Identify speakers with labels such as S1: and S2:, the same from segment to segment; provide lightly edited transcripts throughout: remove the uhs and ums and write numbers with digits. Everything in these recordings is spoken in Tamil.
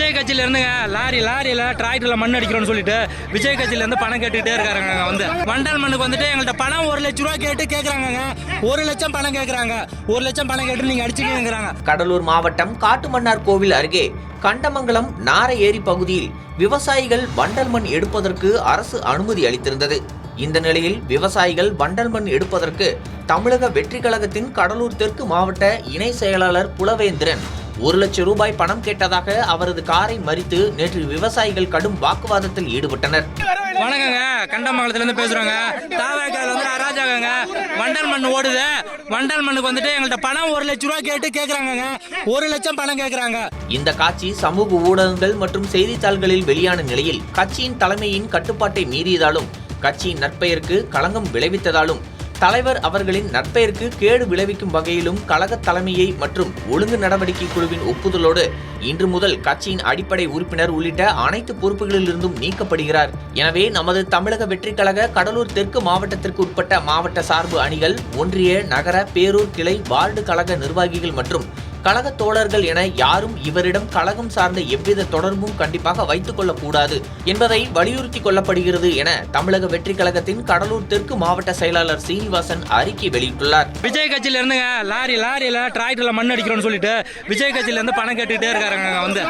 S1: விஜய் கட்சியில இருந்துங்க லாரியில டிராக்டர்ல மண் அடிக்கிறோம்னு சொல்லிட்டு விஜய் கட்சியில இருந்து பணம் கேட்டுக்கிட்டே இருக்காங்க. வந்து வண்டல் மண்ணுக்கு வந்துட்டு எங்கள்கிட்ட பணம் 1 லட்சம் ரூபாய் கேட்டு கேக்குறாங்க. 1 லட்சம் பணம் கேக்குறாங்க. 1 லட்சம் பணம் கேட்டு நீங்க அடிச்சுக்கிறாங்க.
S2: கடலூர் மாவட்டம் காட்டுமன்னார் கோவில் அருகே கண்டமங்கலம் நாரையேரி பகுதியில் விவசாயிகள் வண்டல் மண் எடுப்பதற்கு அரசு அனுமதி அளித்திருந்தது. இந்த நிலையில் விவசாயிகள் வண்டல் மண் எடுப்பதற்கு தமிழக வெற்றி கழகத்தின் கடலூர் தெற்கு மாவட்ட இணை செயலாளர் புலவேந்திரன் 1 லட்சம் ரூபாய் பணம் கேட்டதாக அவரது காரை மறித்து நேற்று விவசாயிகள் கடும் வாக்குவாதத்தில் ஈடுபட்டனர்.
S1: வணக்கங்க, கண்டமங்கலத்துல இருந்து பேசுறாங்க. தாவேக்கால வந்து அராஜகங்க, வண்டல் மண் ஓடுது. வண்டல் மண்ணுக்கு வந்துட்டு எங்கள்கிட்ட பணம் 1 லட்சம் ரூபாய் கேட்டு கேக்குறாங்க. 1 லட்சம் பணம் கேக்குறாங்க.
S2: இந்த காட்சி சமூக ஊடகங்கள் மற்றும் செய்தித்தாள்களில் வெளியான நிலையில் கட்சியின் தலைமையின் கட்டுப்பாட்டை மீறியதாலும் கட்சியின் நற்பெயருக்கு களங்கம் விளைவித்ததாலும் தலைவர் அவர்களின் நற்பெயருக்கு கேடு விளைவிக்கும் வகையிலும் கழக தலைமையை மற்றும் ஒழுங்கு நடவடிக்கை குழுவின் ஒப்புதலோடு இன்று முதல் கட்சியின் அடிப்படை உறுப்பினர் உள்ளிட்ட அனைத்து பொறுப்புகளிலிருந்தும் நீக்கப்படுகிறார். எனவே நமது தமிழக வெற்றி கழக கடலூர் தெற்கு மாவட்டத்திற்கு உட்பட்ட மாவட்ட சார்பு அணிகள், ஒன்றிய, நகர, பேரூர் கிளை, வார்டு கழக நிர்வாகிகள் மற்றும் கழக தோழர்கள் என யாரும் இவரிடம் கழகம் சார்ந்த எவ்வித தொடர்பும் கண்டிப்பாக வைத்துக் கொள்ளக்கூடாது என்பதை வலியுறுத்தி கொள்ளப்படுகிறது என தமிழக வெற்றி கழகத்தின் கடலூர் தெற்கு மாவட்ட செயலாளர் சீனிவாசன் அறிக்கை வெளியிட்டுள்ளார்.
S1: விஜய் கட்சியில இருந்துங்க லாரியில டிராக்டர்ல மண் அடிக்கிறோம்னு சொல்லிட்டு விஜய் கட்சியில இருந்து பணம் கேட்டுக்கிட்டே இருக்காங்க. வந்து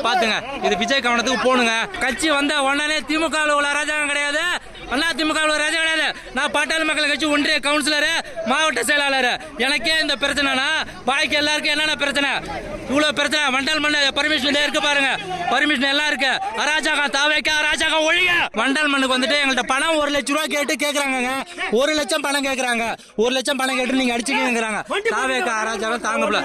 S1: பாத்துங்க, இது விஜய் கவனத்துக்கு போனுங்க. கட்சி வந்த உடனே திமுக ராஜாங்க கிடையாது, அண்ணா திமுக ராஜா கிடையாது. நான் பாட்டாளி மக்கள் கட்சி ஒன்றிய கவுன்சிலர், மாவட்ட செயலாளர். எனக்கே இந்த பிரச்சனைனா பாய்க்கு எல்லாருக்கும் என்னென்ன பிரச்சனை, இவ்வளவு பிரச்சனை. வண்டல் மண் பர்மிஷன் இருக்கு பாருங்க, பர்மிஷன் எல்லாம் இருக்கு. அராஜகம் தாவேக்கா, அராஜகம் ஒழிக. வண்டல் மண்ணுக்கு வந்துட்டு எங்கள்கிட்ட பணம் 1 லட்சம் ரூபாய் கேட்டு கேக்குறாங்க. 1 லட்சம் பணம் கேக்குறாங்க. 1 லட்சம் பணம் கேட்டு நீங்க அடிச்சுக்கிறாங்க. தாவேக்கா அராஜகம் தாங்கல.